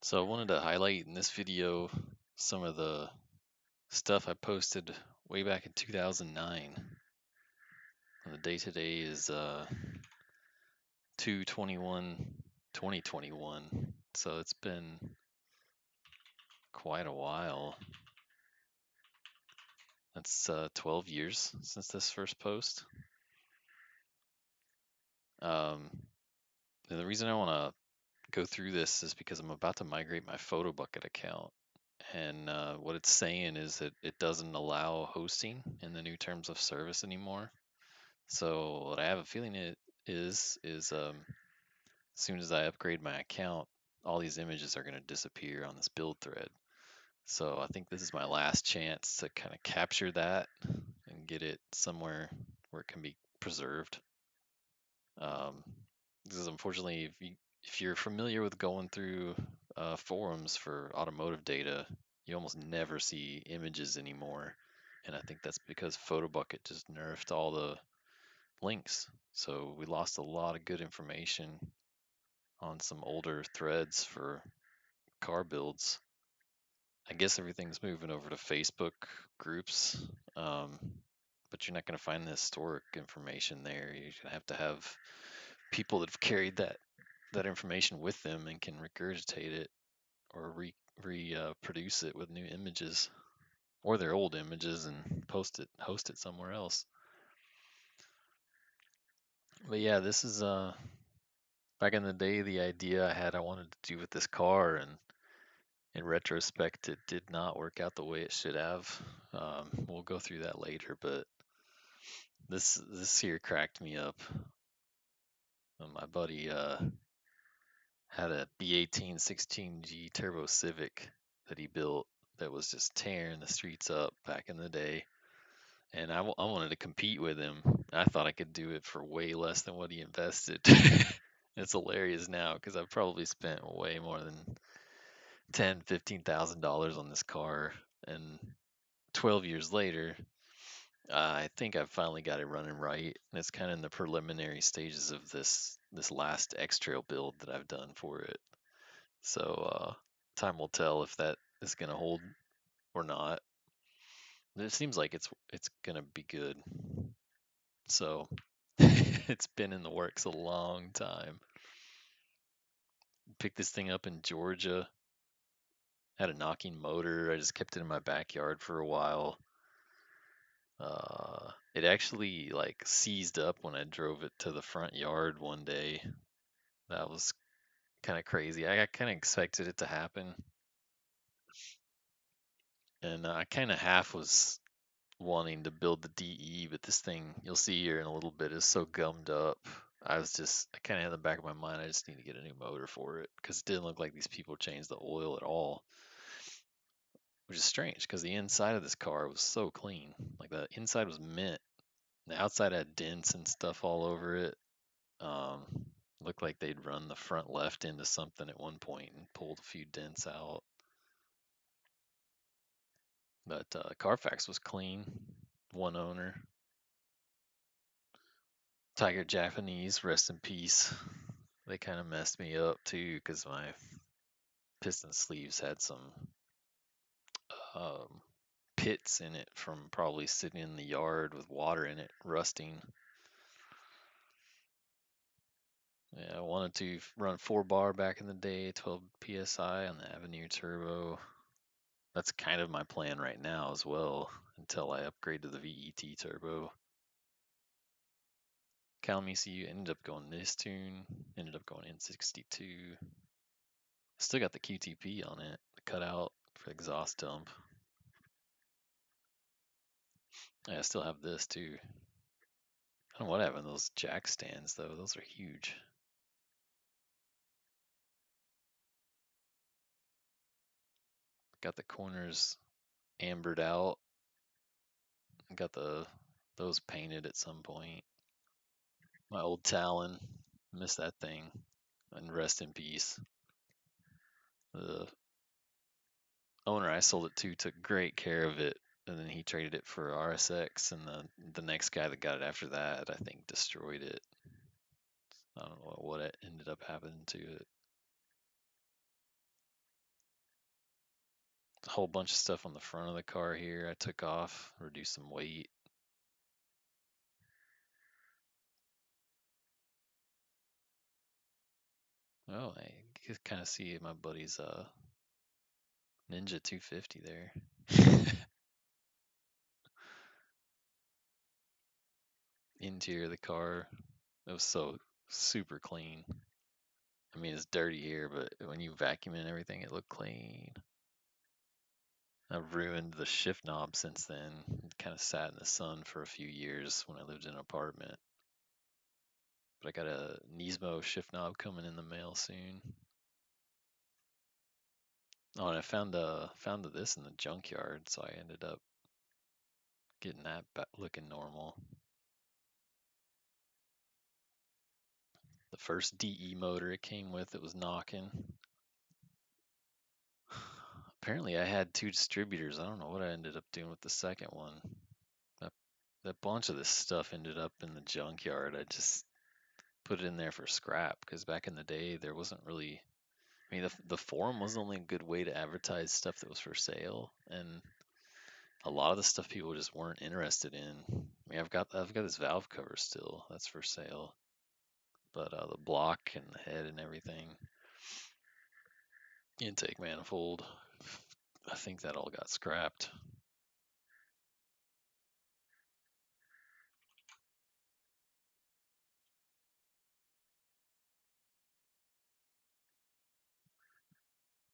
So I wanted to highlight in this video some of the stuff I posted way back in 2009. And the date today is 2/21/2021. So it's been quite a while. That's 12 years since this first post. And the reason I want to go through this is because I'm about to migrate my photobucket account. And what it's saying is that it doesn't allow hosting in the new terms of service anymore. So what I have a feeling it is as soon as I upgrade my account, all these images are going to disappear on this build thread. So I think this is my last chance to kind of capture that and get it somewhere where it can be preserved. Um, because unfortunately, if you're familiar with going through forums for automotive data, you almost never see images anymore. And I think that's because Photobucket just nerfed all the links. So we lost a lot of good information on some older threads for car builds. I guess everything's moving over to Facebook groups, um, but you're not going to find the historic information there. You're going to have people that have carried that information with them and can regurgitate it or reproduce it with new images or their old images and host it somewhere else. But yeah, this is back in the day, the idea I wanted to do with this car, and in retrospect, it did not work out the way it should have. We'll go through that later, but this here cracked me up. My buddy had a B18 16G Turbo Civic that he built that was just tearing the streets up back in the day, and I wanted to compete with him. I thought I could do it for way less than what he invested. It's hilarious now because I've probably spent way more than $10,000-15,000 on this car, and 12 years later, I think I've finally got it running right. And it's kind of in the preliminary stages of this last X Trail build that I've done for it. So time will tell if that is going to hold or not. It seems like it's going to be good. So it's been in the works a long time. Picked this thing up in Georgia. Had a knocking motor. I just kept it in my backyard for a while. It actually like seized up when I drove it to the front yard one day. That was kind of crazy. I kind of expected it to happen, and I kind of half was wanting to build the DE, but this thing you'll see here in a little bit is so gummed up. I kind of had in the back of my mind, I just need to get a new motor for it because it didn't look like these people changed the oil at all, which is strange because the inside of this car was so clean. Like the inside was mint, the outside had dents and stuff all over it. Um, Looked like they'd run the front left into something at one point and pulled a few dents out. But Carfax was clean, one owner. Tiger Japanese, rest in peace. They kind of messed me up too because my piston sleeves had some um, pits in it from probably sitting in the yard with water in it, rusting. Yeah, I wanted to run 4 bar back in the day, 12 psi on the Avenir turbo. That's kind of my plan right now as well until I upgrade to the VET turbo. Calum ECU ended up going this tune, ended up going N62. Still got the QTP on it, the cutout for exhaust dump. Yeah, I still have this too. I don't know what happened to those jack stands though, those are huge. Got the corners ambered out. Got those painted at some point. My old Talon, miss that thing, and rest in peace. The owner I sold it to took great care of it, and then he traded it for RSX, and the next guy that got it after that, I think, destroyed it. I don't know what it ended up happening to it. whole bunch of stuff on the front of the car here I took off, reduced some weight. Oh, I can kind of see my buddy's Ninja 250 there. Interior of the car, it was so super clean. I mean, it's dirty here, but when you vacuum and everything, it looked clean. I've ruined the shift knob since then. It kind of sat in the sun for a few years when I lived in an apartment. But I got a Nismo shift knob coming in the mail soon. Oh, and I found this in the junkyard, so I ended up getting that back looking normal. The first DE motor it came with, it was knocking. Apparently, I had two distributors. I don't know what I ended up doing with the second one. That, that bunch of this stuff ended up in the junkyard. I just put it in there for scrap because back in the day, there wasn't really. I mean, the forum was only a good way to advertise stuff that was for sale, and a lot of the stuff people just weren't interested in. I mean, I've got this valve cover still. That's for sale, but the block and the head and everything, intake manifold, I think that all got scrapped.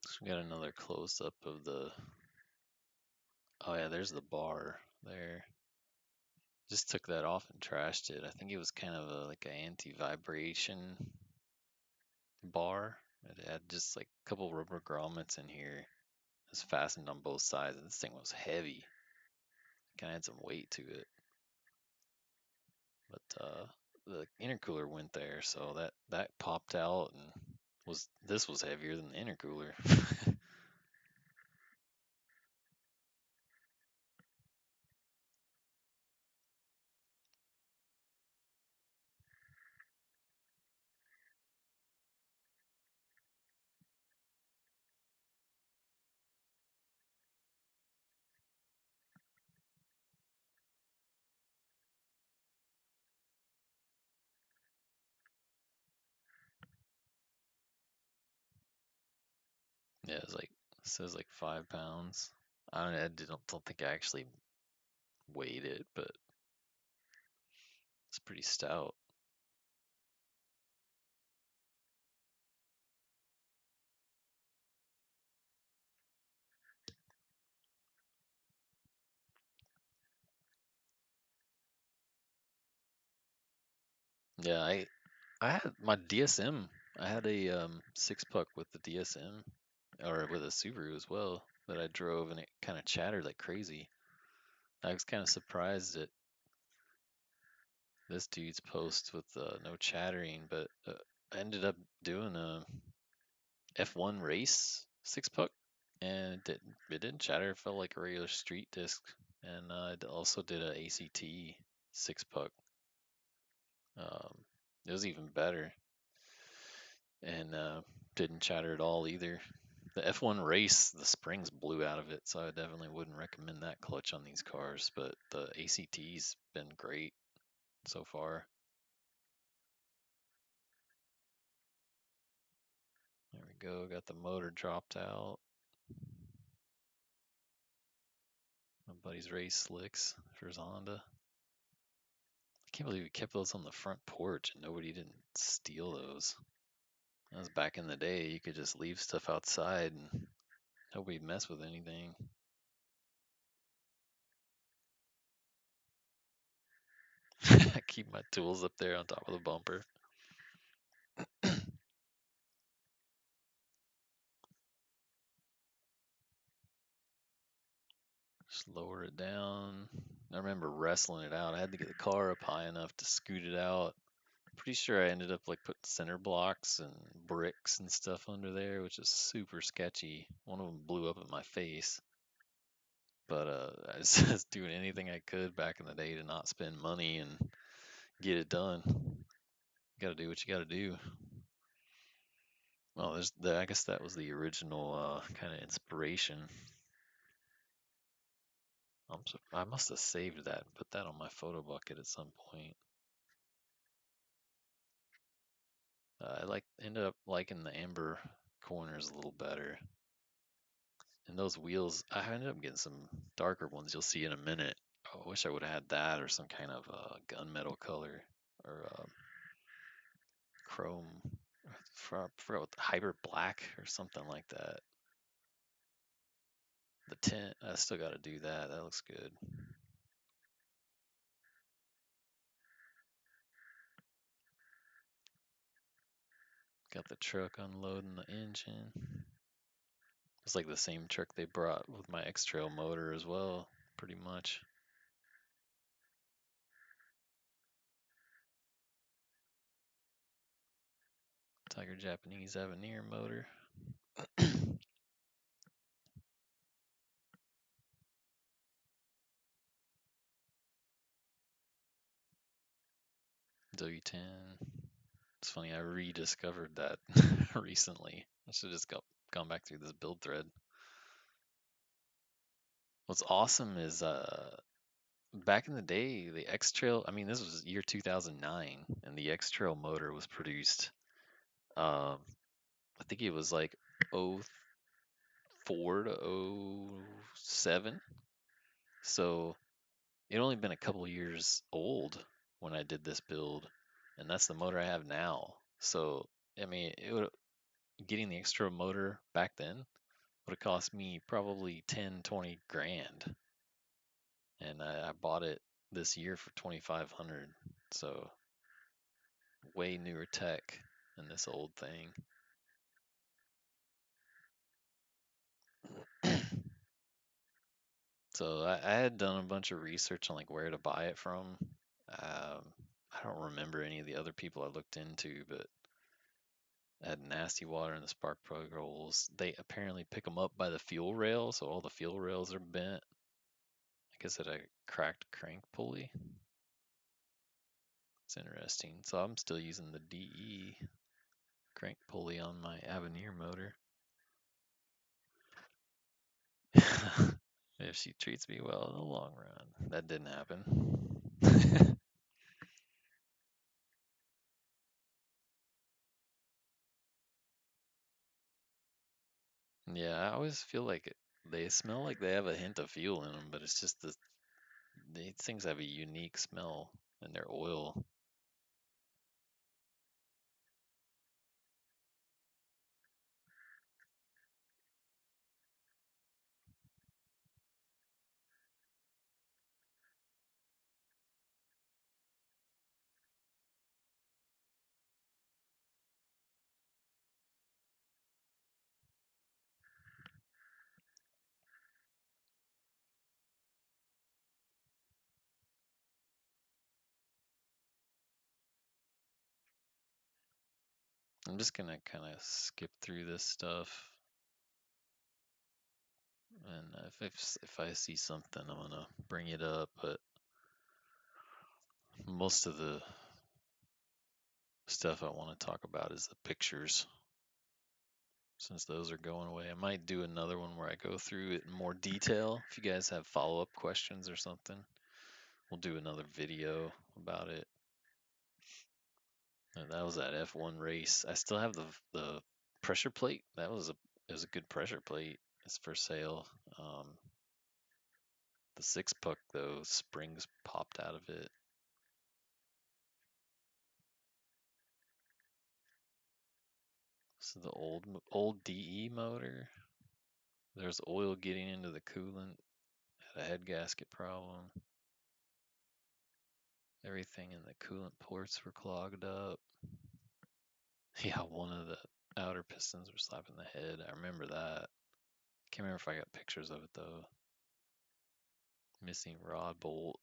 So we got another close up of the. Oh yeah, there's the bar there. Just took that off and trashed it. I think it was kind of like an anti-vibration bar. It had just like a couple rubber grommets in here. It was fastened on both sides, and this thing was heavy. Kind of had some weight to it. But the intercooler went there, so that popped out, and this was heavier than the intercooler. Yeah, it was like it says like 5 pounds. I don't think I actually weighed it, but it's pretty stout. Yeah, I had my DSM. I had a six puck with the DSM, or with a Subaru as well, that I drove, and it kind of chattered like crazy. I was kind of surprised at this dude's post with no chattering, but I ended up doing a F1 race six puck, and it didn't chatter. It felt like a regular street disc, and I also did a ACT six puck. Um, it was even better, and didn't chatter at all either. The F1 race, the springs blew out of it, so I definitely wouldn't recommend that clutch on these cars. But the ACT's been great so far. There we go. Got the motor dropped out. My buddy's race slicks for his Honda. I can't believe we kept those on the front porch and nobody didn't steal those. That was back in the day. You could just leave stuff outside and nobody mess with anything. I keep my tools up there on top of the bumper. Just lower it down. I remember wrestling it out. I had to get the car up high enough to scoot it out. Pretty sure I ended up like putting center blocks and bricks and stuff under there, which is super sketchy. One of them blew up in my face. But I was just doing anything I could back in the day to not spend money and get it done. You gotta do what you gotta do. Well, I guess that was the original kind of inspiration. I must have saved that and put that on my photo bucket at some point. I ended up liking the amber corners a little better. And those wheels, I ended up getting some darker ones you'll see in a minute. I wish I would have had that or some kind of gunmetal color or chrome. I forgot what hyper black or something like that. The tint, I still got to do that. That looks good. Got the truck unloading the engine. It's like the same truck they brought with my X-Trail motor as well, pretty much. Tiger Japanese Avenir motor. W10. It's funny, I rediscovered that recently. I should just gone back through this build thread. What's awesome is back in the day, the X Trail, I mean, this was year 2009, and the X Trail motor was produced, um, I think it was like '04 to '07. So it only been a couple years old when I did this build, and that's the motor I have now. So, I mean, getting the extra motor back then would have cost me probably 10, 20 grand. And I bought it this year for 2,500. So way newer tech than this old thing. So I had done a bunch of research on like where to buy it from. I don't remember any of the other people I looked into, but I had nasty water in the spark plug holes. They apparently pick them up by the fuel rail, so all the fuel rails are bent. I guess it had a cracked crank pulley. It's interesting. So I'm still using the DE crank pulley on my Avenir motor. If she treats me well in the long run. That didn't happen. Yeah, I always feel like they smell like they have a hint of fuel in them, but it's just these things have a unique smell in their oil. I'm just gonna kind of skip through this stuff, and if I see something, I'm gonna bring it up. But most of the stuff I want to talk about is the pictures, since those are going away. I might do another one where I go through it in more detail. If you guys have follow-up questions or something, we'll do another video about it. And that was that F1 race. I still have the pressure plate. It was a good pressure plate. It's for sale. The six puck though, springs popped out of it. So the old DE motor. There's oil getting into the coolant. Had a head gasket problem. Everything in the coolant ports were clogged up. Yeah, one of the outer pistons were slapping the head. I remember that. Can't remember if I got pictures of it though. Missing rod bolt.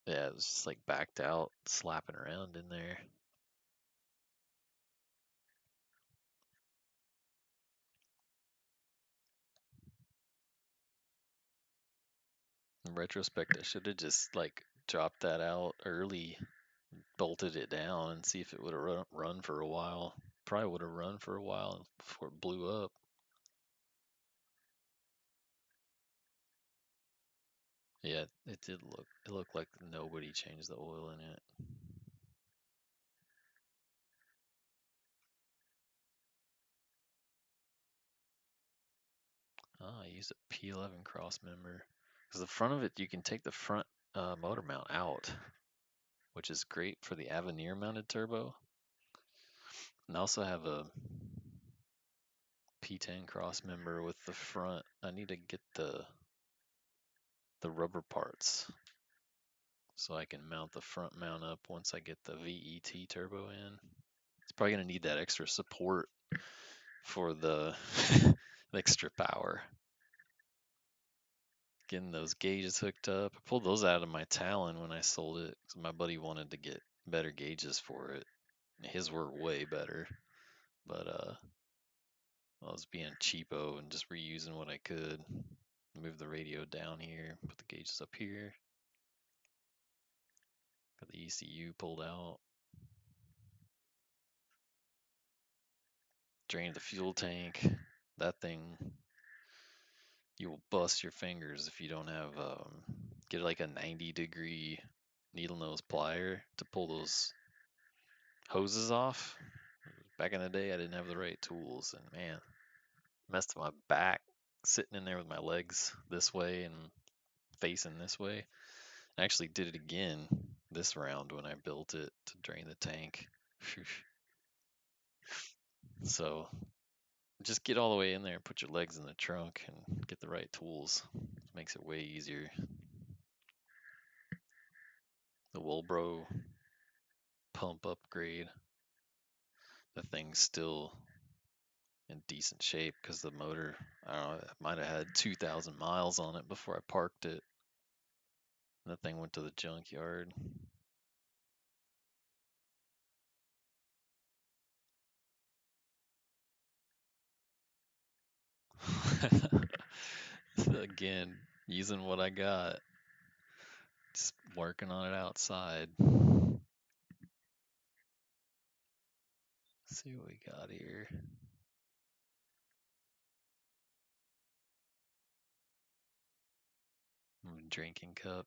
Yeah, it was just like backed out, slapping around in there. In retrospect, I should have just like dropped that out early, bolted it down, and see if it would have run for a while. Probably would have run for a while before it blew up. Yeah, it did look. It looked like nobody changed the oil in it. Oh, I used a P11 cross member. Because the front of it, you can take the front motor mount out, which is great for the Avenir mounted turbo. And I also have a P10 cross member with the front. I need to get the rubber parts so I can mount the front mount up once I get the VET turbo in. It's probably gonna need that extra support for the extra power. Getting those gauges hooked up. I pulled those out of my Talon when I sold it because my buddy wanted to get better gauges for it. His were way better, but I was being cheapo and just reusing what I could. Move the radio down here, put the gauges up here. Got the ECU pulled out. Drained the fuel tank. That thing, you will bust your fingers if you don't have get like a 90-degree needle nose plier to pull those hoses off. Back in the day, I didn't have the right tools, and man, messed up my back sitting in there with my legs this way and facing this way. I actually did it again this round when I built it to drain the tank. So just get all the way in there and put your legs in the trunk and get the right tools. It makes it way easier. The Wolbro pump upgrade. The thing's still in decent shape because the motor, I don't know, it might have had 2,000 miles on it before I parked it. That thing went to the junkyard. Again, using what I got, just working on it outside. Let's see what we got here. Drinking cup.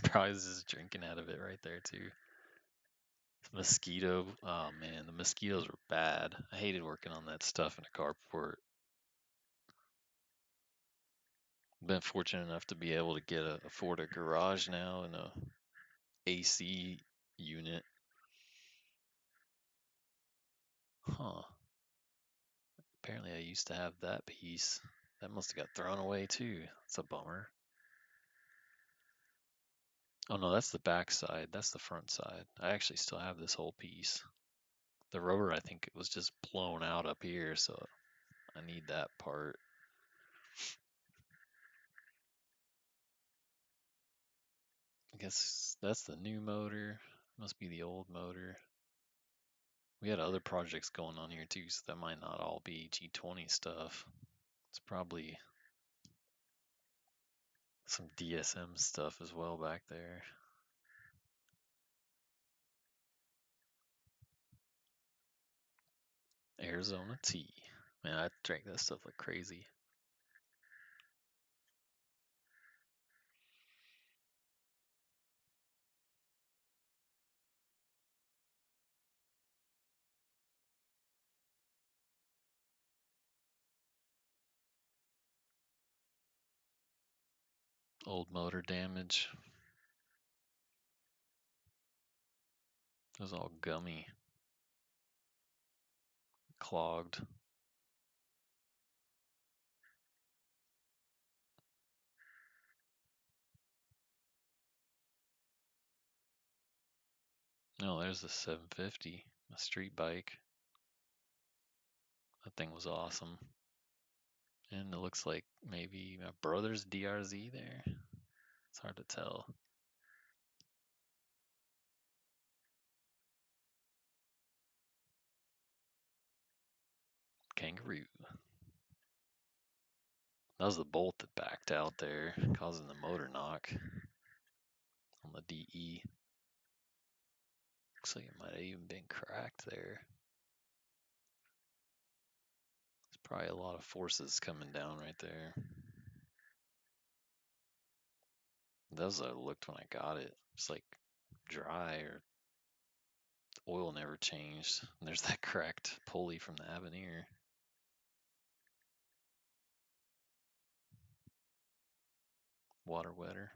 Probably just drinking out of it right there too. Mosquito. Oh man, the mosquitoes were bad. I hated working on that stuff in a carport. Been fortunate enough to be able to afford a garage now and a AC unit. Huh. Apparently I used to have that piece. That must have got thrown away too. That's a bummer. Oh no, that's the back side. That's the front side. I actually still have this whole piece. The rubber, I think it was just blown out up here, so I need that part. I guess that's the new motor. Must be the old motor. We had other projects going on here too, so that might not all be G20 stuff. It's probably some DSM stuff as well back there. Arizona tea. Man, I drank that stuff like crazy. Old motor damage. It was all gummy, clogged. No, there's the 750, a street bike. That thing was awesome. And it looks like maybe my brother's DRZ there. It's hard to tell. Kangaroo. That was the bolt that backed out there, causing the motor knock on the DE. Looks like it might have even been cracked there. There's probably a lot of forces coming down right there. That's how it looked when I got it. It's like dry, or oil never changed. And there's that cracked pulley from the Avenir. Water wetter.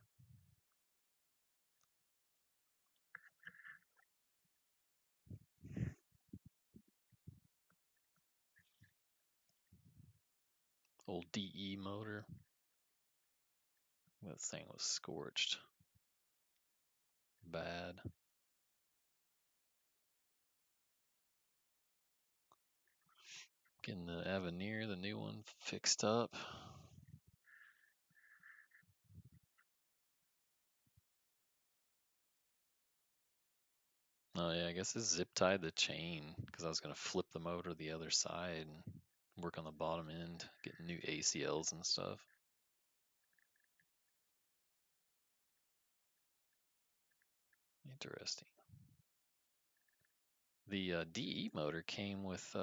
Old DE motor. That thing was scorched. Bad. Getting the Avenir, the new one, fixed up. Oh yeah, I guess it's zip tied the chain because I was gonna flip the motor the other side and work on the bottom end, get new ACLs and stuff. Interesting. The DE motor came with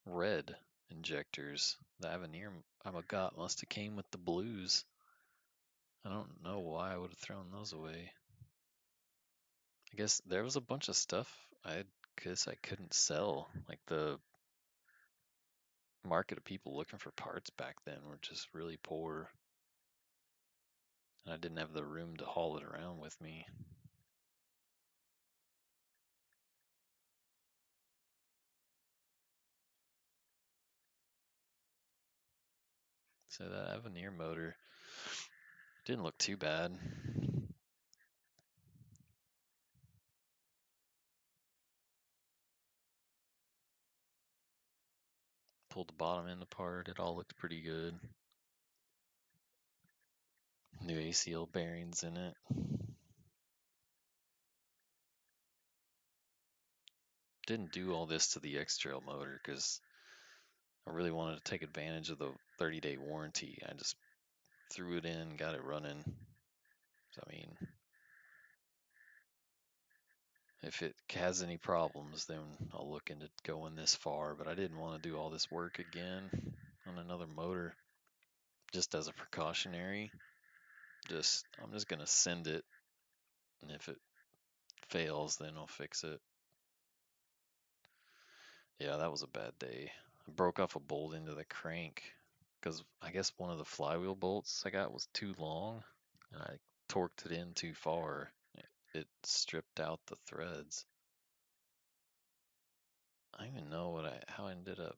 red injectors. The Avenir I got must have came with the blues. I don't know why I would have thrown those away. I guess there was a bunch of stuff I guess I couldn't sell. Like the market of people looking for parts back then were just really poor. And I didn't have the room to haul it around with me. So that Avenir motor didn't look too bad. Pulled the bottom end apart. It all looked pretty good. New ACL bearings in it. Didn't do all this to the X-Trail motor because I really wanted to take advantage of the 30-day warranty. I just threw it in, got it running. So, I mean, if it has any problems, then I'll look into going this far. But I didn't want to do all this work again on another motor just as a precautionary. I'm just gonna send it, and if it fails, then I'll fix it. Yeah, that was a bad day. I broke off a bolt into the crank because I guess one of the flywheel bolts I got was too long, and I torqued it in too far. It stripped out the threads. I don't even know how I ended up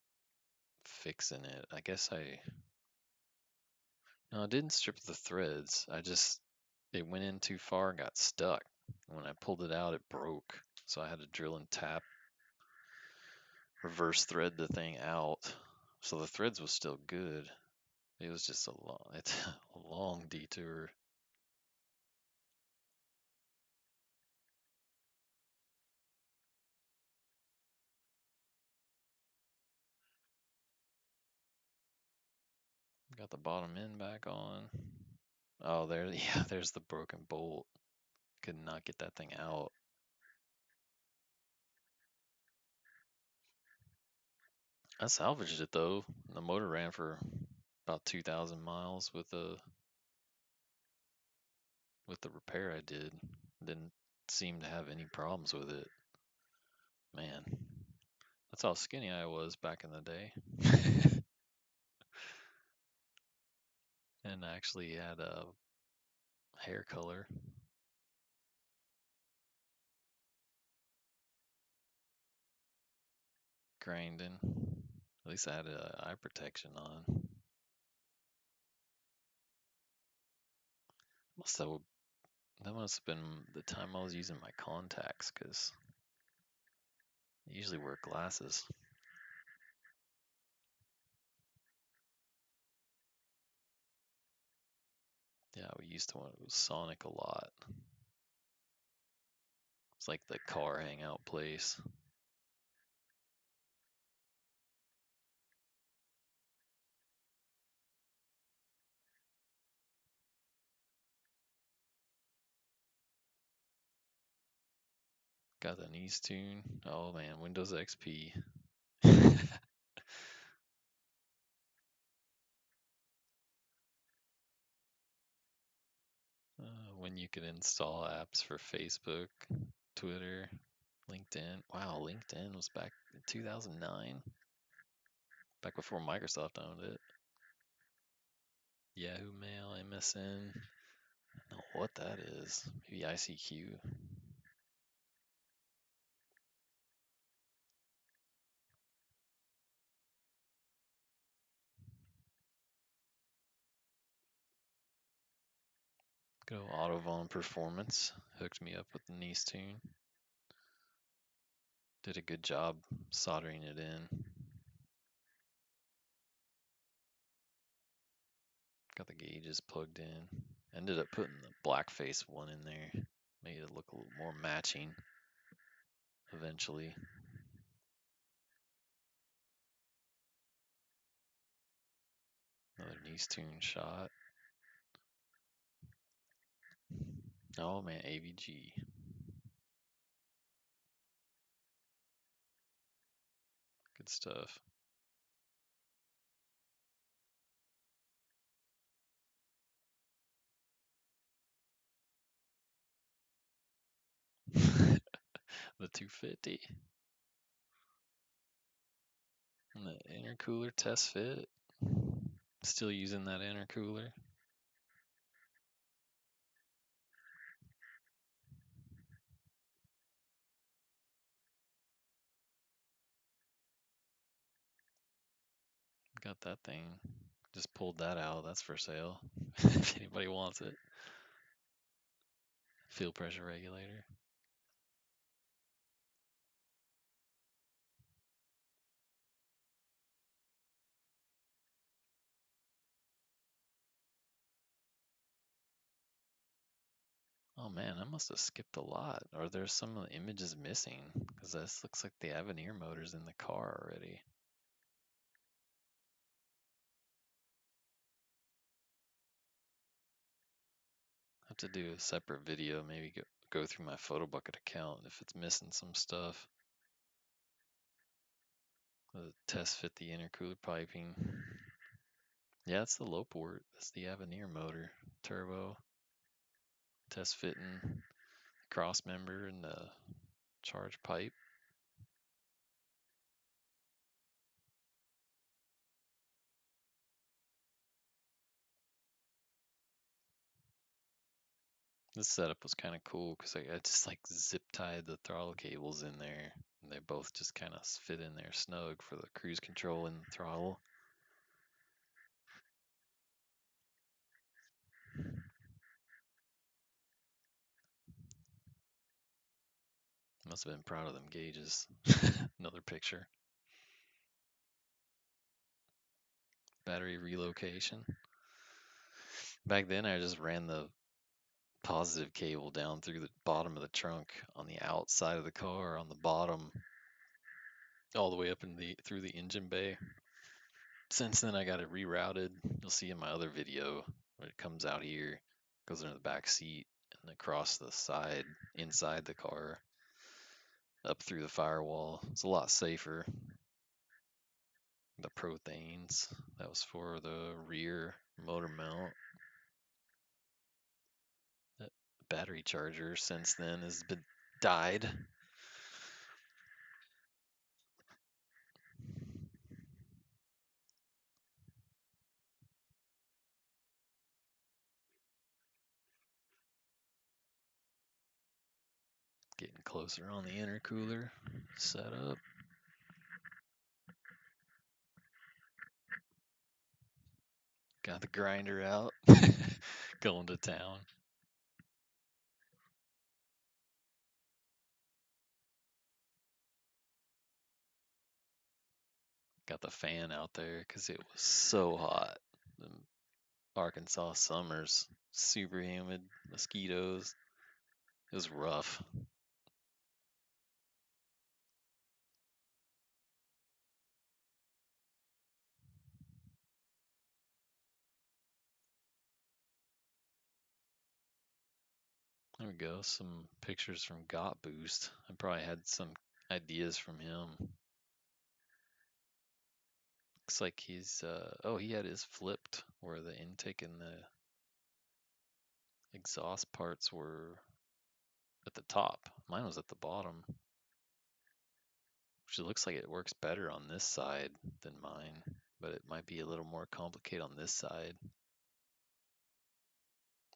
fixing it. I guess no, I didn't strip the threads. It went in too far and got stuck. When I pulled it out, it broke. So I had to drill and tap, reverse thread the thing out. So the threads was still good. It was just it's a long detour. Got the bottom end back on. Oh, there, yeah, there's the broken bolt. Could not get that thing out. I salvaged it though. The motor ran for about 2,000 miles with the repair I did. Didn't seem to have any problems with it. Man, that's how skinny I was back in the day. And I actually had a hair color. Grinding. At least I had eye protection on. Must have That must have been the time I was using my contacts because I usually wear glasses. Yeah, we used to want to Sonic a lot. It's like the car hangout place. Got the Nice tune. Oh man, Windows XP. when you could install apps for Facebook, Twitter, LinkedIn. Wow, LinkedIn was back in 2009, back before Microsoft owned it. Yahoo Mail, MSN. I don't know what that is. Maybe ICQ. Go Autovon Performance. Hooked me up with the Nice tune. Did a good job soldering it in. Got the gauges plugged in. Ended up putting the blackface one in there. Made it look a little more matching eventually. Another Nice tune shot. Oh man, AVG. Good stuff. The 250. And the intercooler test fit. Still using that intercooler. Got that thing. Just pulled that out. That's for sale. If anybody wants it. Fuel pressure regulator. Oh man, I must have skipped a lot. Or there's some of the images missing. Because this looks like the Avenir motor's in the car already. Have to do a separate video, maybe go through my photobucket account if it's missing some stuff. Test fit the intercooler piping. Yeah, it's the low port. That's the Avenir motor. Turbo. Test fitting the cross member and the charge pipe. This setup was kind of cool because I just like zip tied the throttle cables in there. And they both just kind of fit in there snug for the cruise control and the throttle. Must have been proud of them gauges. Another picture. Battery relocation. Back then, I just ran the positive cable down through the bottom of the trunk on the outside of the car on the bottom, all the way up in the through the engine bay. Since then, I got it rerouted. You'll see in my other video when it comes out here, goes into the back seat and across the side inside the car, up through the firewall. It's a lot safer. The Prothanes, that was for the rear motor mount. That battery charger since then has been died. Getting closer on the intercooler setup. Got the grinder out. Going to town. Got the fan out there because it was so hot. The Arkansas summers, super humid, mosquitoes. It was rough. There we go. Some pictures from Got Boost. I probably had some ideas from him. Looks like he's oh, he had his flipped where the intake and the exhaust parts were at the top. Mine was at the bottom, which it looks like it works better on this side than mine, but it might be a little more complicated on this side.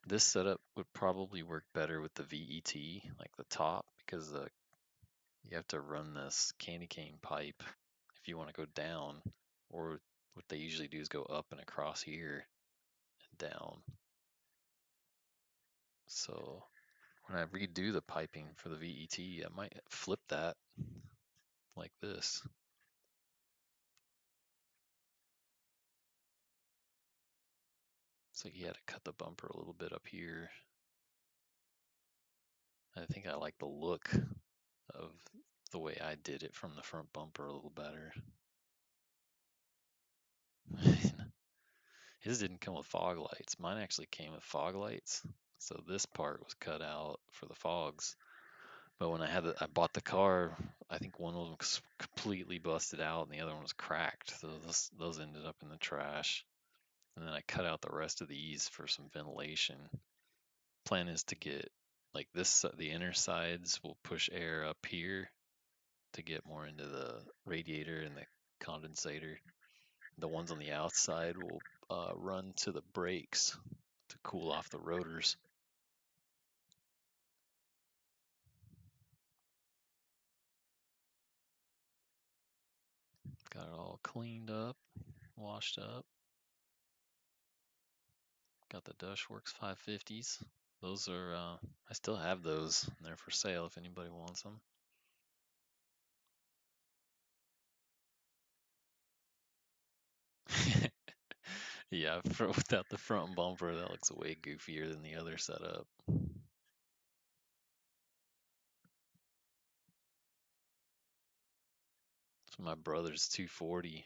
This setup would probably work better with the VET, like the top, because you have to run this candy cane pipe if you want to go down, or what they usually do is go up and across here and down. So when I redo the piping for the VET, I might flip that like this. So you had to cut the bumper a little bit up here. I think I like the look of the way I did it from the front bumper a little better. His didn't come with fog lights. Mine actually came with fog lights. So this part was cut out for the fogs. But when I bought the car, I think one of them was completely busted out and the other one was cracked. So those ended up in the trash. And then I cut out the rest of these for some ventilation. Plan is to get like this, the inner sides will push air up here to get more into the radiator and the condensator. The ones on the outside will run to the brakes to cool off the rotors. Got it all cleaned up, washed up. Got the Dashworks 550s. Those are, I still have those. They're for sale if anybody wants them. Yeah, without the front bumper, that looks way goofier than the other setup. It's my brother's 240.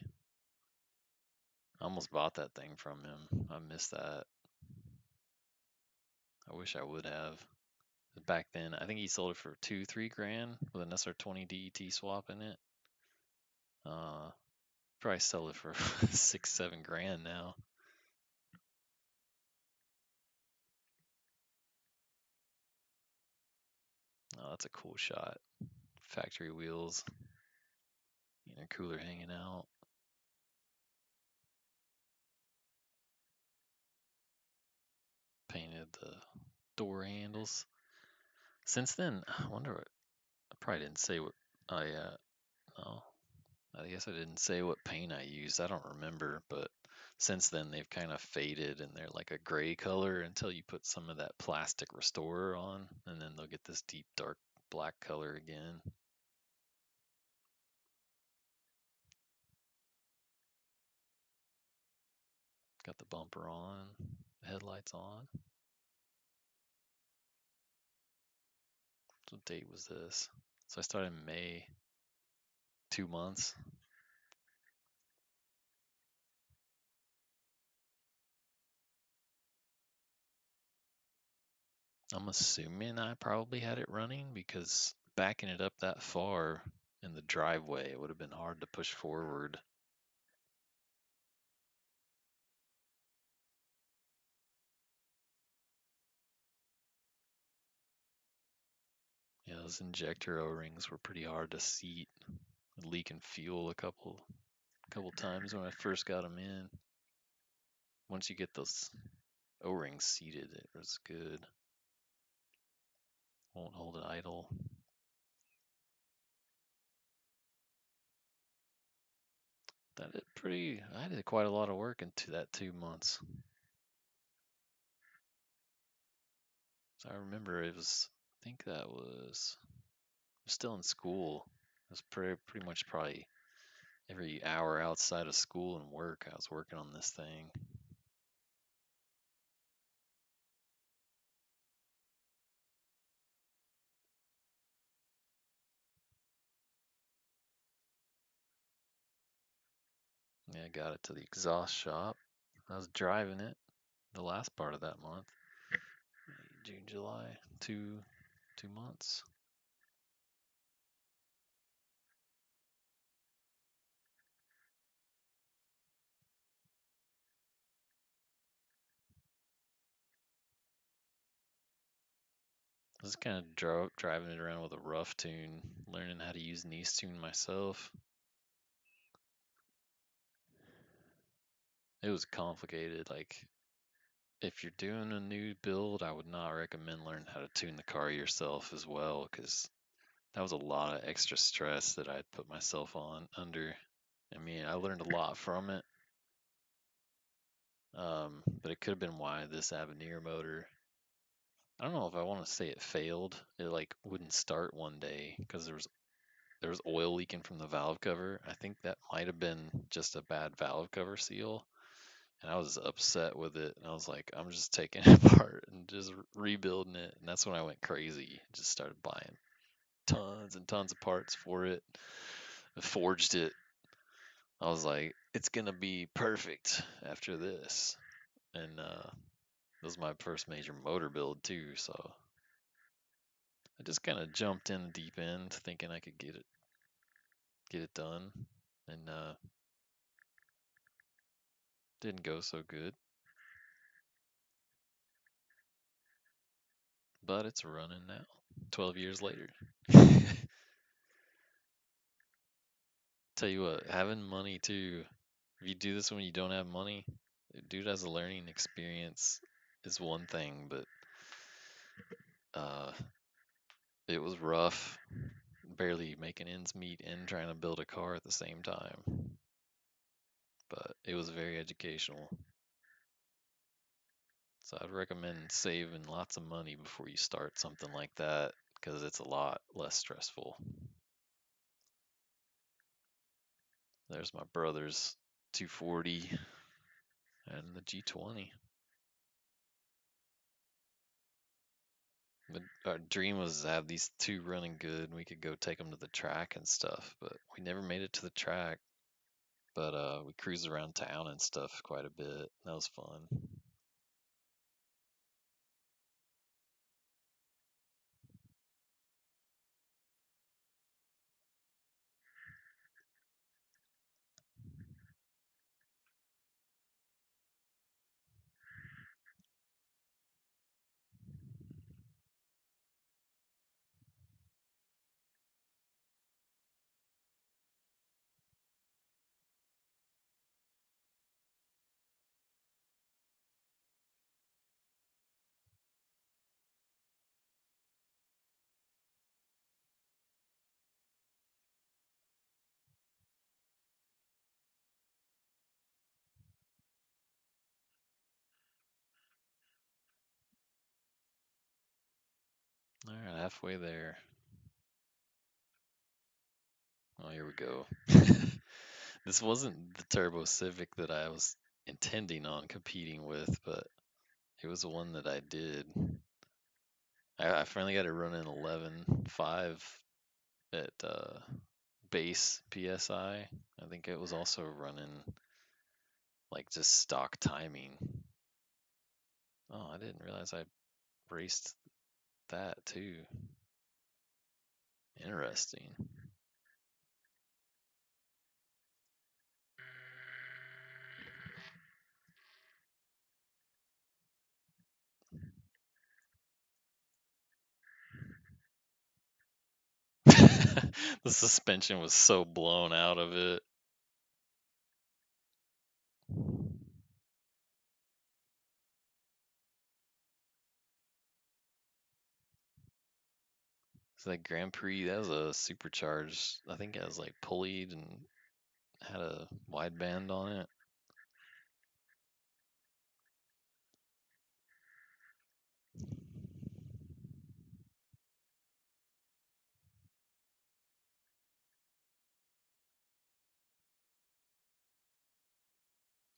I almost bought that thing from him. I missed that. I wish I would have. Back then, I think he sold it for 2-3 grand with an SR20 DET swap in it. Probably sell it for 6-7 grand now. Oh, that's a cool shot. Factory wheels, intercooler hanging out. Painted the door handles. Since then, I wonder what. I probably didn't say what. Oh yeah, no. I guess I didn't say what paint I used. I don't remember, but since then they've kind of faded and they're like a gray color until you put some of that plastic restorer on, and then they'll get this deep dark black color again. Got the bumper on, the headlights on. What date was this? So I started in May, 2 months. I'm assuming I probably had it running because backing it up that far in the driveway, it would have been hard to push forward. Yeah, those injector O-rings were pretty hard to seat. Leaking fuel a couple times when I first got them in. Once you get those O-rings seated, it was good. Won't hold it idle. I did quite a lot of work into that 2 months. So I remember I think that was still in school. It was pretty much probably every hour outside of school and work, I was working on this thing. Yeah, I got it to the exhaust shop. I was driving it the last part of that month. June, July, 2 months. was kind of driving it around with a rough tune, learning how to use niece tune myself. It was complicated. Like, if you're doing a new build, I would not recommend learning how to tune the car yourself as well, because that was a lot of extra stress that I'd put myself on under. I mean, I learned a lot from it, but it could have been why this Avenir motor. I don't know if I want to say it failed. It like wouldn't start one day because there was oil leaking from the valve cover. I think that might have been just a bad valve cover seal, and I was upset with it. And I was like, I'm just taking it apart and just rebuilding it. And that's when I went crazy. Just started buying tons and tons of parts for it. I forged it. I was like, it's gonna be perfect after this. And this was my first major motor build too, so I just kind of jumped in the deep end, thinking I could get it done, and didn't go so good. But it's running now, 12 years later. Tell you what, having money too. If you do this when you don't have money, dude, as a learning experience is one thing, but uh, it was rough, barely making ends meet and trying to build a car at the same time. But it was very educational. So I'd recommend saving lots of money before you start something like that because it's a lot less stressful. There's my brother's 240 and the G20. Our dream was to have these two running good and we could go take them to the track and stuff, but we never made it to the track. But we cruised around town and stuff quite a bit. That was fun. All right, halfway there. Oh, here we go. This wasn't the Turbo Civic that I was intending on competing with, but it was one that I did. I finally got it running 11.5 at base PSI. I think it was also running like just stock timing. Oh, I didn't realize I raced that too. Interesting. The suspension was so blown out of it. It's like Grand Prix, that was a supercharged. I think it was like pulleyed and had a wide band on it.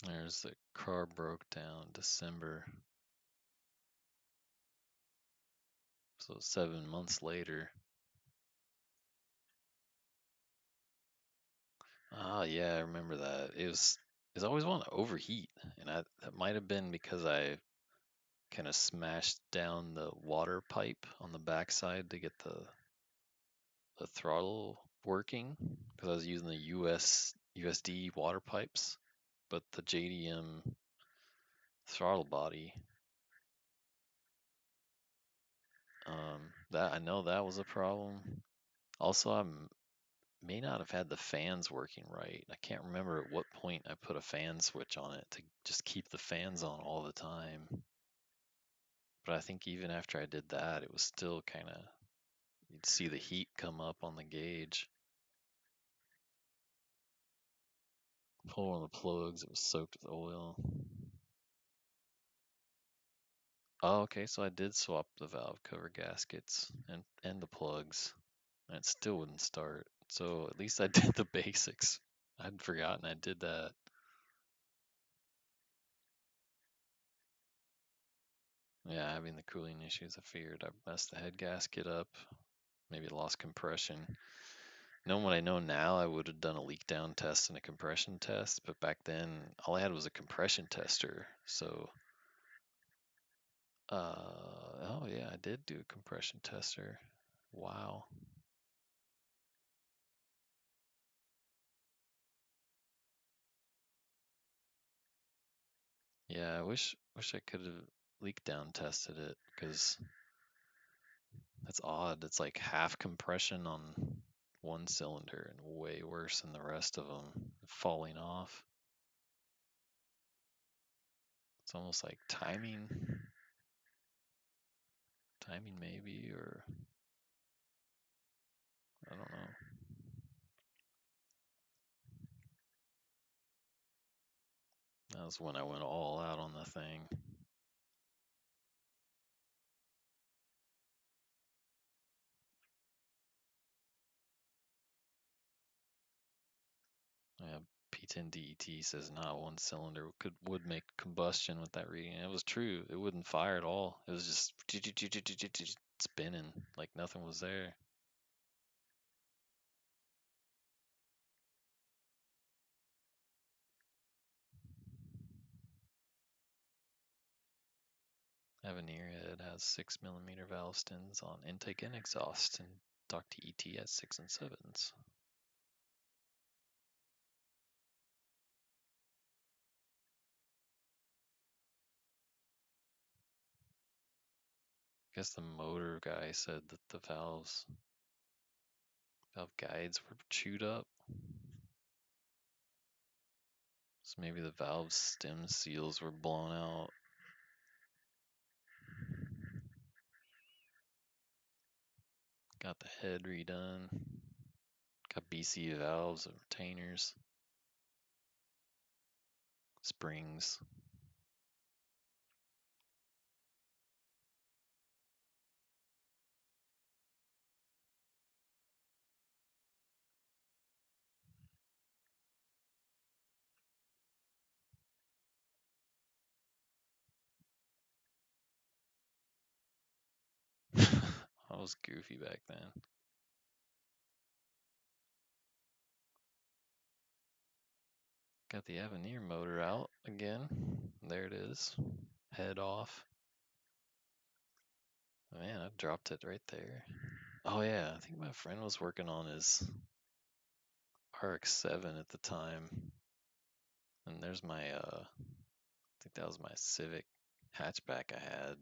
There's the car broke down December. So 7 months later. Ah, yeah, I remember that. It's always wanting to overheat, and that might have been because I kind of smashed down the water pipe on the backside to get the throttle working because I was using the USD water pipes, but the JDM throttle body That I know that was a problem. Also, may not have had the fans working right. I can't remember at what point I put a fan switch on it to just keep the fans on all the time. But I think even after I did that, it was still kind of, you'd see the heat come up on the gauge. Pull one of the plugs, it was soaked with oil. Oh, okay, so I did swap the valve cover gaskets and the plugs, and it still wouldn't start. So at least I did the basics. I'd forgotten I did that. Yeah, having the cooling issues, I figured I messed the head gasket up. Maybe it lost compression. Knowing what I know now, I would have done a leak down test and a compression test, but back then all I had was a compression tester. So, oh yeah, I did do a compression tester. Wow. Yeah, I wish I could have leak down tested it because that's odd. It's like half compression on one cylinder and way worse than the rest of them falling off. It's almost like timing maybe, or I don't know. That was when I went all out on the thing. Yeah, P10DET says not one cylinder would make combustion with that reading. It was true. It wouldn't fire at all. It was just spinning like nothing was there. Avenir head has 6 millimeter valve stins on intake and exhaust, and Doc TET has 6 and 7s. I guess the motor guy said that the valve guides were chewed up. So maybe the valve stem seals were blown out. Got the head redone. Got BC valves and retainers, springs. I was goofy back then. Got the Avenir motor out again. There it is. Head off. Man, I dropped it right there. Oh yeah, I think my friend was working on his RX-7 at the time. And there's my I think that was my Civic hatchback I had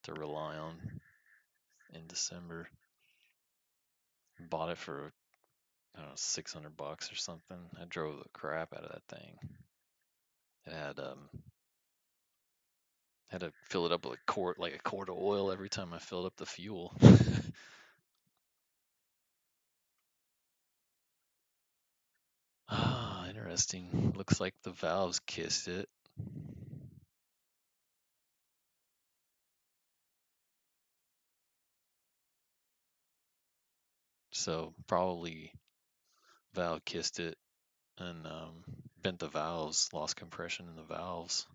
to rely on in December. Bought it for, I don't know, $600 or something. I drove the crap out of that thing. It had to fill it up with a quart of oil every time I filled up the fuel. Ah, interesting. Looks like the valves kissed it. So probably valve kissed it and bent the valves, lost compression in the valves.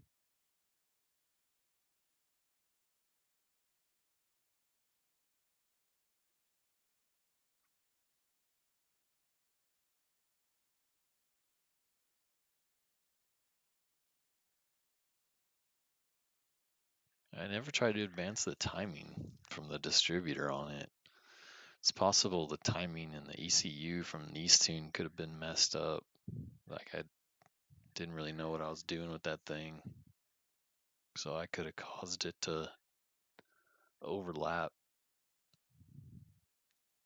I never tried to advance the timing from the distributor on it. It's possible the timing and the ECU from Tune could have been messed up. Like I didn't really know what I was doing with that thing. So I could have caused it to overlap.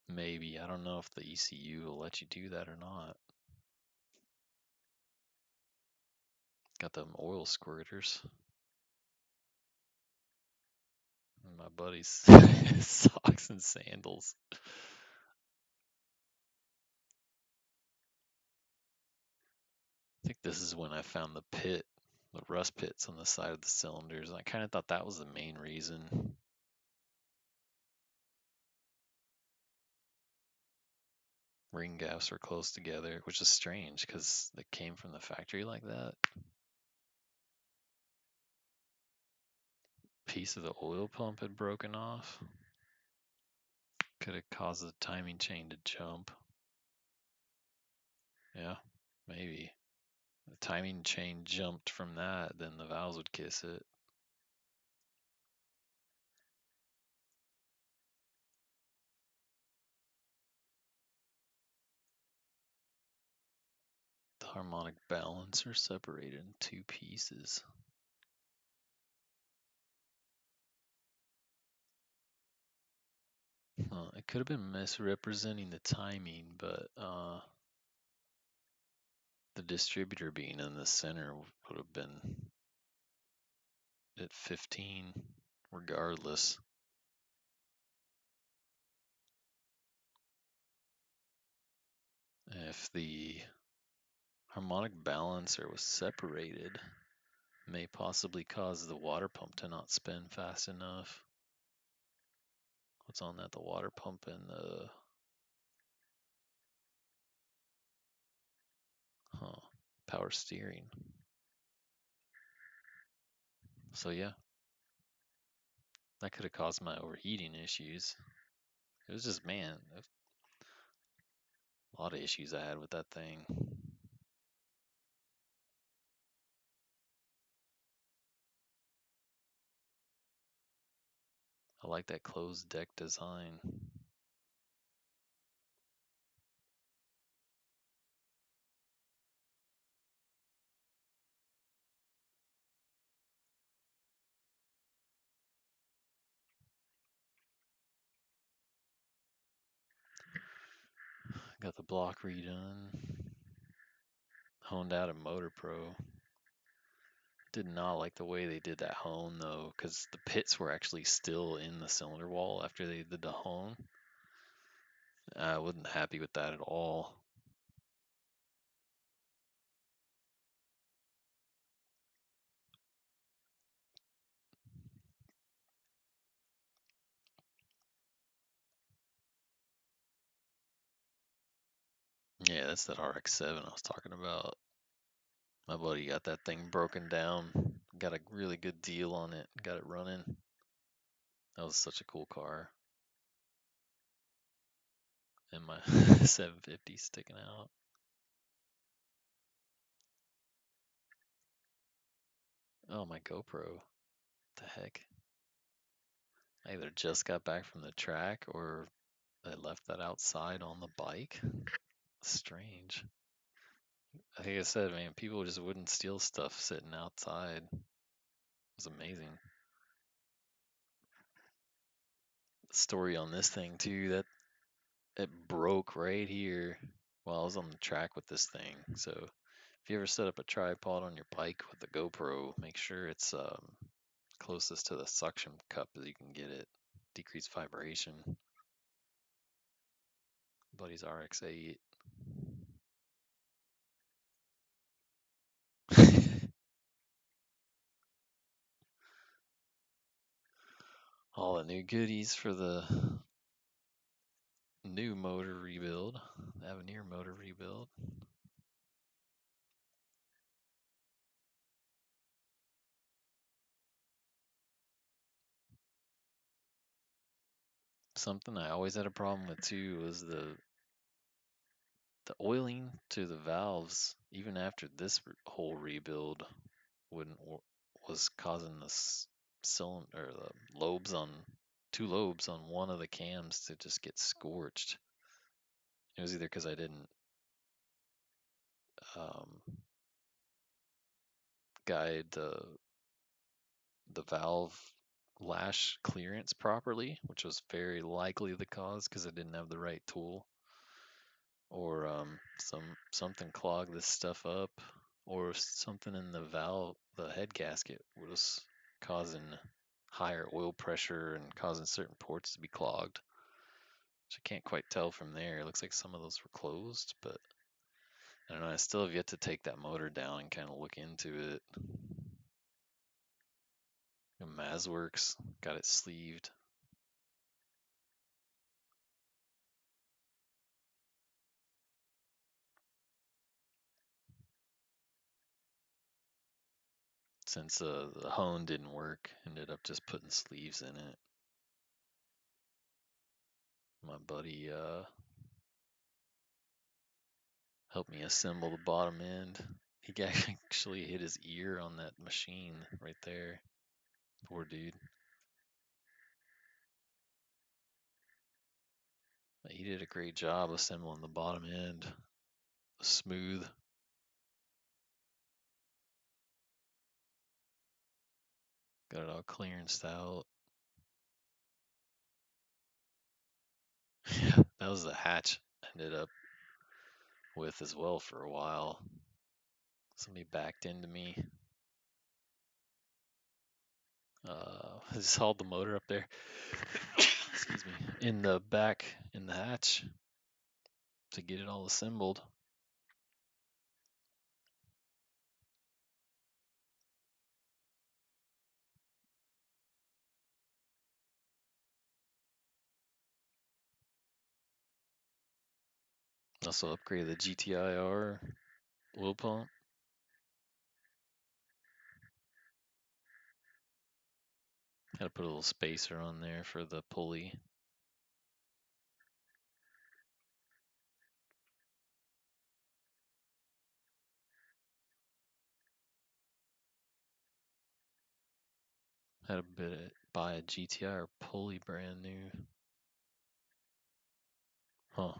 Maybe. I don't know if the ECU will let you do that or not. Got them oil squirters. And my buddy's socks and sandals. I think this is when I found the rust pits on the side of the cylinders. And I kind of thought that was the main reason. Ring gaps were close together, which is strange because they came from the factory like that. Piece of the oil pump had broken off. Could have caused the timing chain to jump. Yeah, maybe. The timing chain jumped from that, then the valves would kiss it. The harmonic balancer separated in two pieces. It could have been misrepresenting the timing, but the distributor being in the center would have been at 15 regardless. If the harmonic balancer was separated, may possibly cause the water pump to not spin fast enough. What's on that? The water pump and the power steering. So yeah, that could have caused my overheating issues. It was just, man, a lot of issues I had with that thing. I like that closed deck design. Got the block redone. Honed out at Motor Pro. Did not like the way they did that hone though, because the pits were actually still in the cylinder wall after they did the hone. I wasn't happy with that at all. Yeah, that's that RX-7 I was talking about. My buddy got that thing broken down. Got a really good deal on it. Got it running. That was such a cool car. And my 750 sticking out. Oh, my GoPro. What the heck? I either just got back from the track or I left that outside on the bike. Strange. I think I said, man, people just wouldn't steal stuff sitting outside. It was amazing. Story on this thing too, that it broke right here while I was on the track with this thing. So if you ever set up a tripod on your bike with a GoPro, make sure it's closest to the suction cup as you can get it. Decrease vibration. Buddy's RX-8. All the new goodies for the new motor rebuild, Avenir motor rebuild. Something I always had a problem with too was the oiling to the valves, even after this whole rebuild, wouldn't was causing the cylinder, the lobes on two lobes on one of the cams to just get scorched. It was either because I didn't um, guide the valve lash clearance properly, which was very likely the cause because I didn't have the right tool, or something clogged this stuff up, or something in the valve, the head gasket was causing higher oil pressure and causing certain ports to be clogged. Which I can't quite tell from there. It looks like some of those were closed, but I don't know. I still have yet to take that motor down and kind of look into it. Mazworks got it sleeved. Since the hone didn't work, ended up just putting sleeves in it. My buddy helped me assemble the bottom end. He actually hit his ear on that machine right there. Poor dude. But he did a great job assembling the bottom end. Smooth. Got it all clearanced out. Yeah, that was the hatch I ended up with as well for a while. Somebody backed into me. I just hauled the motor up there. Excuse me. In the back, in the hatch, to get it all assembled. Also upgraded the GTIR oil pump. Had to put a little spacer on there for the pulley. Had to buy a GTIR pulley brand new. Huh.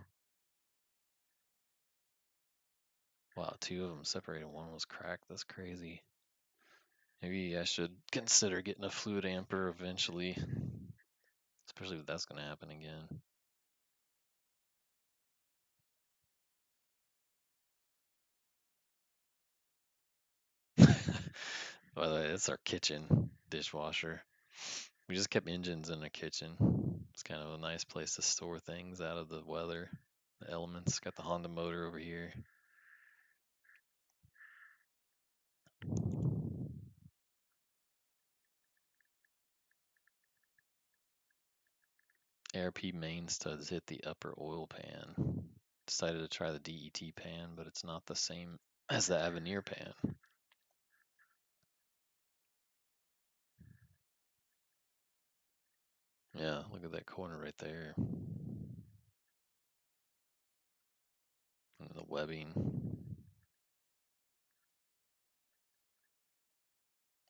Wow, two of them separated. One was cracked. That's crazy. Maybe I should consider getting a fluid amper eventually, especially if that's going to happen again. By the way, that's our kitchen dishwasher. We just kept engines in the kitchen. It's kind of a nice place to store things out of the weather, the elements. Got the Honda motor over here. ARP main studs hit the upper oil pan. Decided to try the DET pan, but it's not the same as the Avenir pan. Yeah, look at that corner right there. And the webbing.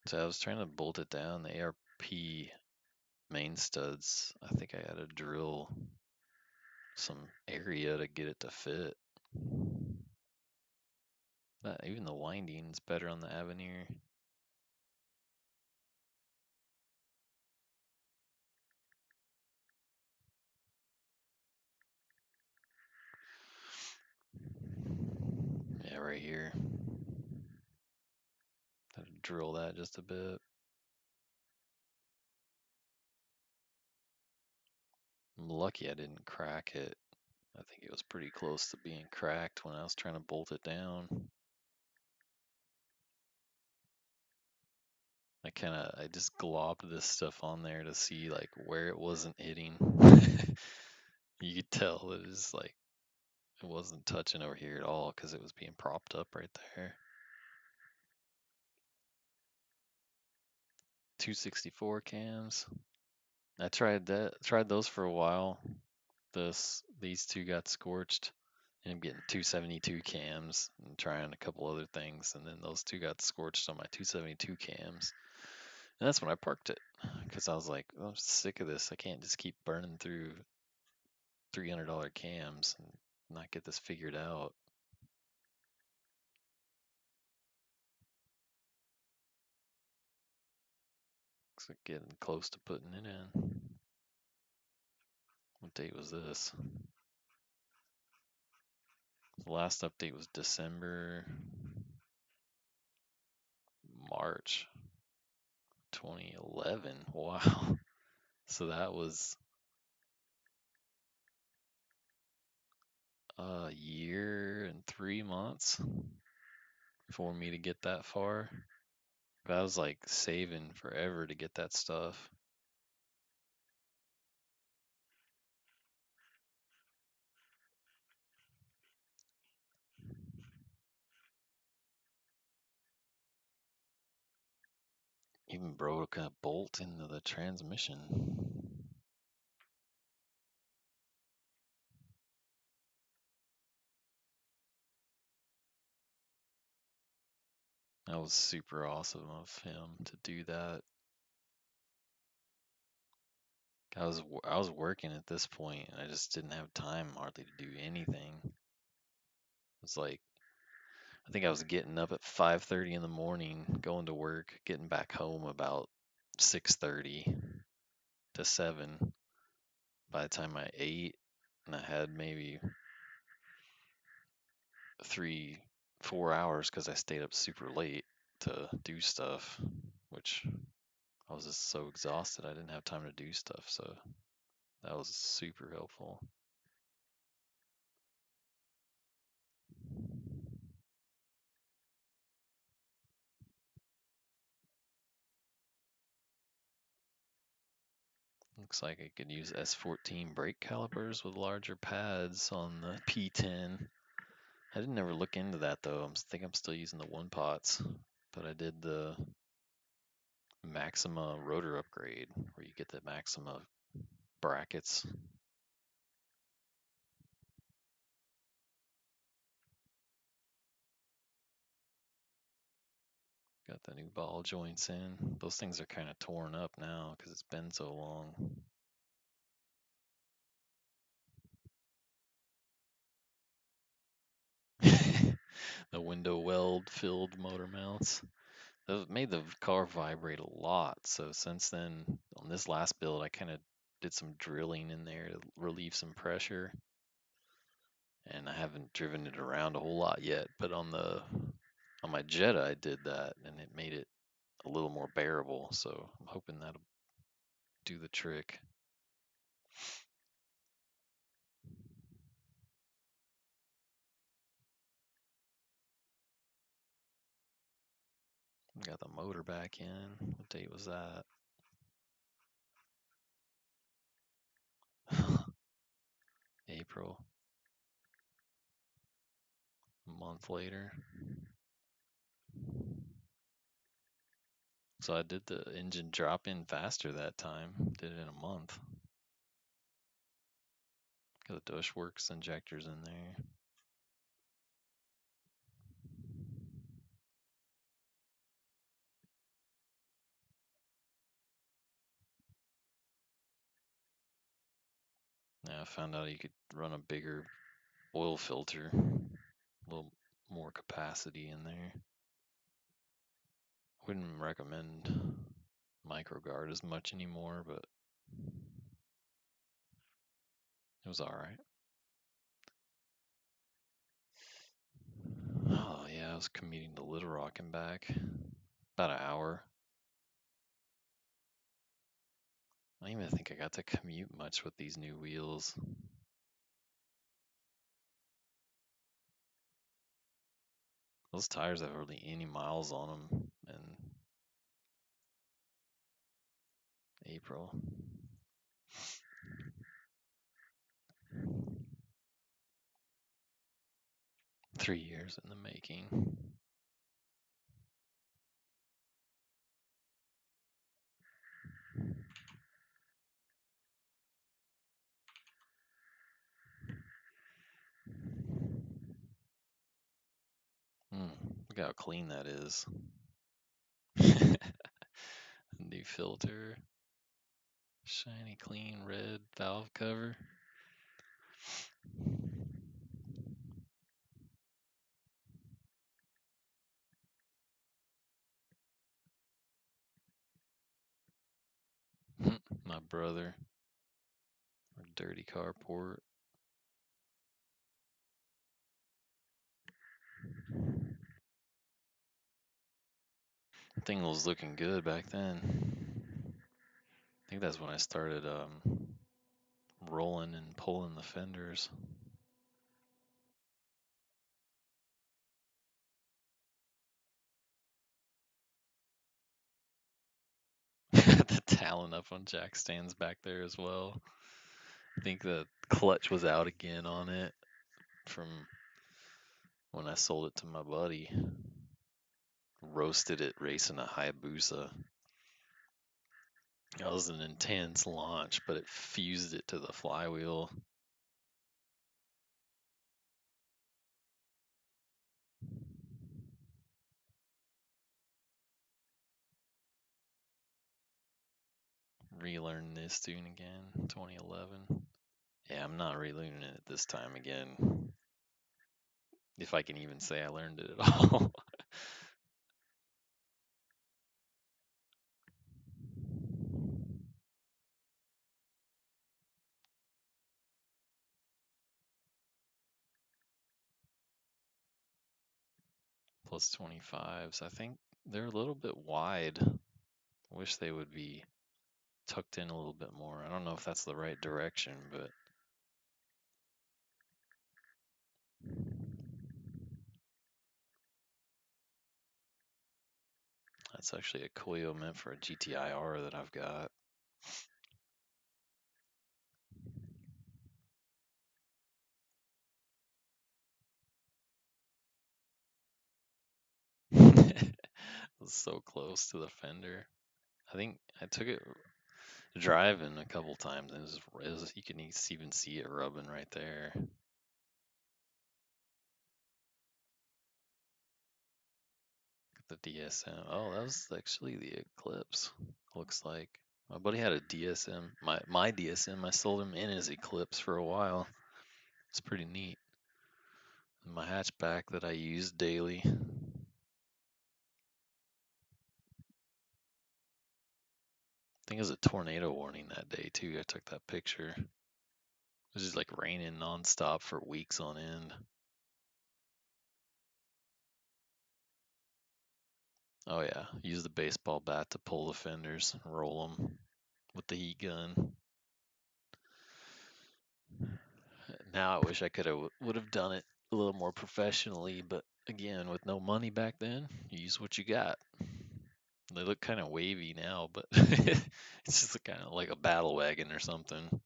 So I was trying to bolt it down. The ARP main studs, I think I had to drill some area to get it to fit. But even the winding's better on the Avenir. Yeah, right here. Had to drill that just a bit. I'm lucky I didn't crack it. I think it was pretty close to being cracked when I was trying to bolt it down. I just globbed this stuff on there to see like where it wasn't hitting. You could tell that it's like it wasn't touching over here at all because it was being propped up right there. 264 cams. I tried those for a while. These two got scorched, and I'm getting 272 cams and trying a couple other things, and then those two got scorched on my 272 cams. And that's when I parked it because I was like, I'm sick of this. I can't just keep burning through $300 cams and not get this figured out. Looks like getting close to putting it in. What date was this? The last update was December, March 2011. Wow. So that was a year and 3 months for me to get that far. I was like saving forever to get that stuff. Even broke a bolt into the transmission. That was super awesome of him to do that. I was working at this point and I just didn't have time hardly to do anything. It's like I think I was getting up at 5:30 in the morning, going to work, getting back home about 6:30 to 7. By the time I ate, and I had maybe 3, 4 hours because I stayed up super late to do stuff, which I was just so exhausted I didn't have time to do stuff. So that was super helpful. Looks like I could use S14 brake calipers with larger pads on the P10. I didn't ever look into that though. I think I'm still using the one pots, but I did the Maxima rotor upgrade where you get the Maxima brackets. Got the new ball joints in. Those things are kind of torn up now because it's been so long. The window weld filled motor mounts. Those made the car vibrate a lot. So since then, on this last build, I kind of did some drilling in there to relieve some pressure. And I haven't driven it around a whole lot yet, but on my Jetta I did that and it made it a little more bearable. So I'm hoping that'll do the trick. Got the motor back in. What date was that? April. A month later. So I did the engine drop in faster that time. Did it in a month. Got the Dushworks injectors in there. Now I found out you could run a bigger oil filter, a little more capacity in there. Wouldn't recommend microguard as much anymore, but it was alright. Oh yeah, I was commuting to Little Rock and back. About an hour. I don't even think I got to commute much with these new wheels. Those tires have hardly any miles on them in April. 3 years in the making. Look how clean that is. New filter. Shiny, clean, red valve cover. My brother. Or dirty carport. Thing was looking good back then. I think that's when I started rolling and pulling the fenders. The talon up on jack stands back there as well. I think the clutch was out again on it from when I sold it to my buddy. Roasted it racing a Hayabusa. That was an intense launch, but it fused it to the flywheel. Relearn this tune again, 2011. Yeah, I'm not relearning it this time again. If I can even say I learned it at all. Plus 25s. I think they're a little bit wide. Wish they would be tucked in a little bit more. I don't know if that's the right direction, but that's actually a coil meant for a GTI-R that I've got. It was so close to the fender. I think I took it driving a couple times, and you can even see it rubbing right there. The DSM. Oh, that was actually the Eclipse. Looks like my buddy had a DSM. My DSM. I sold him in his Eclipse for a while. It's pretty neat. My hatchback that I use daily. I think it was a tornado warning that day too. I took that picture. It was just like raining nonstop for weeks on end. Oh yeah, use the baseball bat to pull the fenders, roll them with the heat gun. Now I wish I could have would have done it a little more professionally, but again, with no money back then, you use what you got. They look kind of wavy now, but it's just kind of like a battle wagon or something.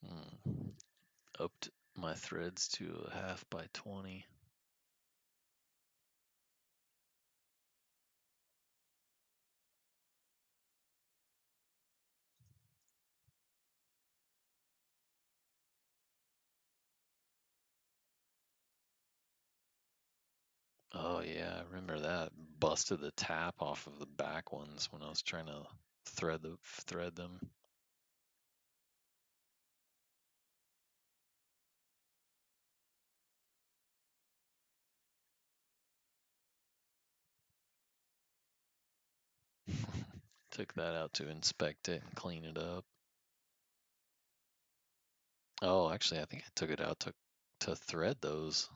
Hmm. Upped my threads to a half by 20. Oh yeah, I remember that. Busted the tap off of the back ones when I was trying to thread them. Took that out to inspect it and clean it up. Oh, actually, I think I took it out to thread those.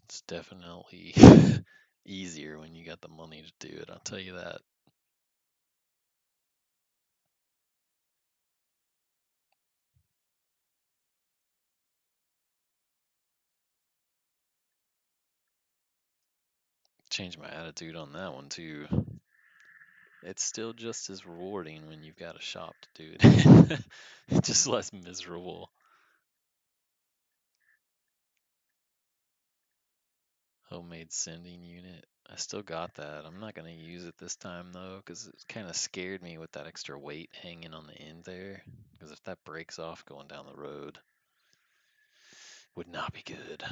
It's definitely easier when you got the money to do it. I'll tell you that. Change my attitude on that one too. It's still just as rewarding when you've got a shop to do it. It's just less miserable. Homemade sending unit. I still got that. I'm not going to use it this time though, because it kind of scared me with that extra weight hanging on the end there. Because if that breaks off going down the road, would not be good.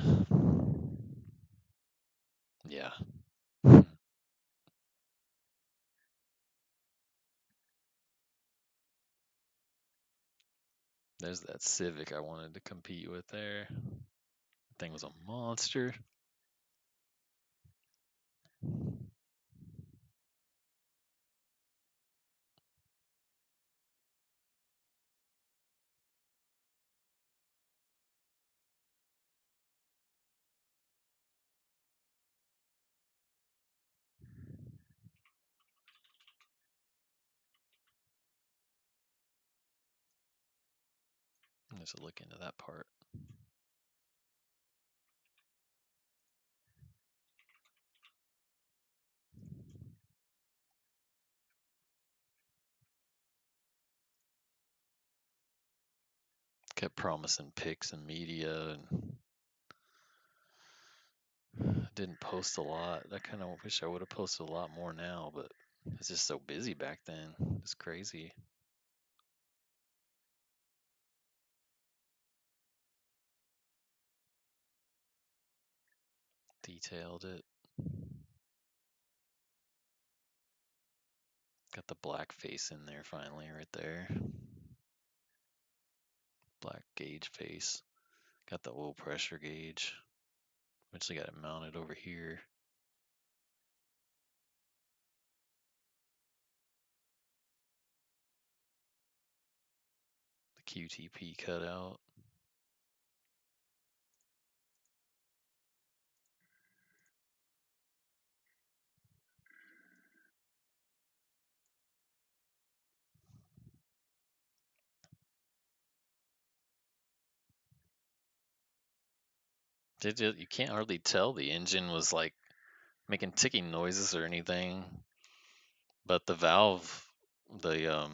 Yeah. There's that Civic I wanted to compete with there. Thing was a monster. Let's look into that part. Kept promising pics and media and didn't post a lot. I kind of wish I would have posted a lot more now, but it's just so busy back then. It's crazy. Detailed it. Got the black face in there finally, right there. Black gauge face. Got the oil pressure gauge. Eventually got it mounted over here. The QTP cut out. You can't hardly tell the engine was like making ticking noises or anything, but the valve, the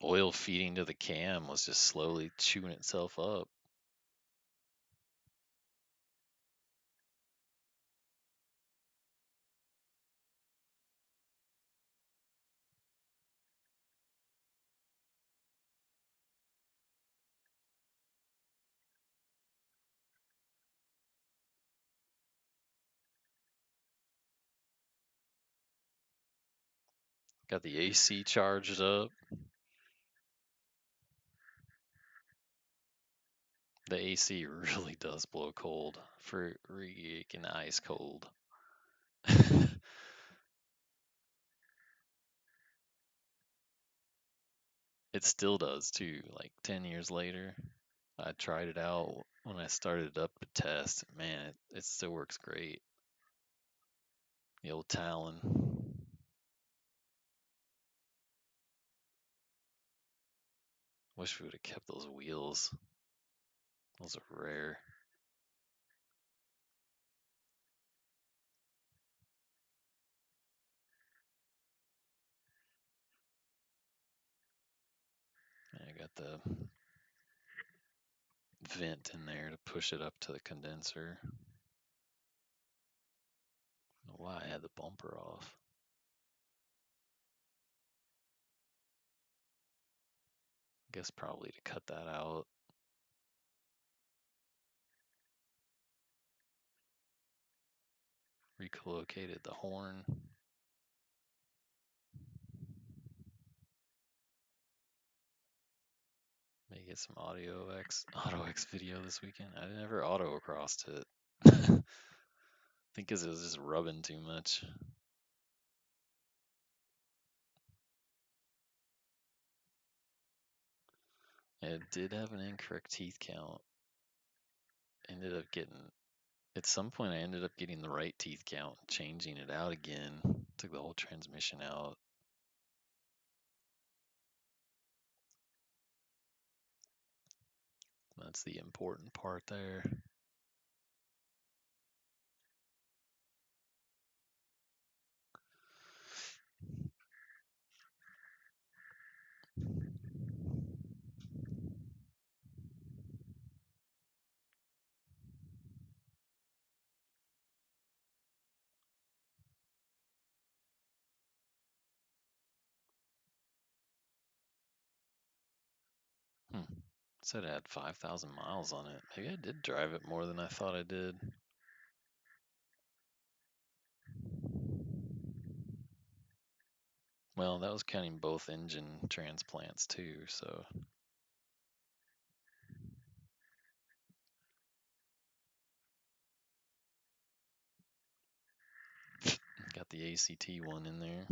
oil feeding to the cam was just slowly chewing itself up. Got the AC charged up. The AC really does blow cold, freaking ice cold. It still does too, like 10 years later. I tried it out when I started it up to test. Man, it still works great. The old Talon. Wish we would have kept those wheels. Those are rare. And I got the vent in there to push it up to the condenser. I don't know why I had the bumper off. I guess probably to cut that out. Relocated the horn. May get some auto X video this weekend. I never auto crossed it. I think because it was just rubbing too much. It did have an incorrect teeth count. Ended up getting At some point, I ended up getting the right teeth count, changing it out again, took the whole transmission out. That's the important part there. Hmm. It said it had 5,000 miles on it. Maybe I did drive it more than I thought I did. Well, that was counting both engine transplants too, so got the ACT one in there.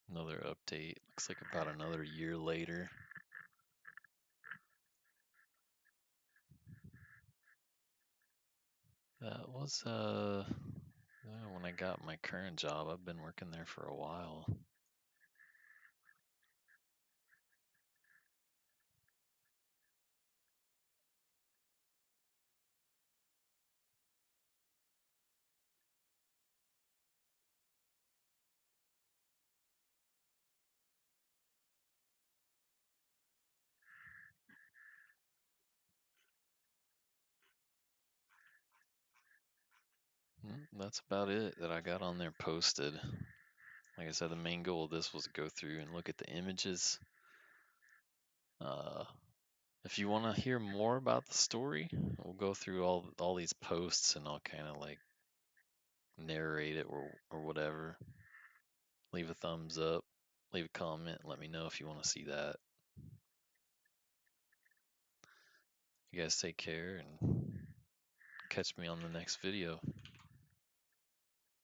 Another update. Looks like about another year later. That was when I got my current job. I've been working there for a while. That's about it that I got on there posted. Like I said, the main goal of this was to go through and look at the images. If you want to hear more about the story, we'll go through all these posts and I'll kind of like narrate it or whatever. Leave a thumbs up, leave a comment, let me know if you want to see that. You guys take care and catch me on the next video.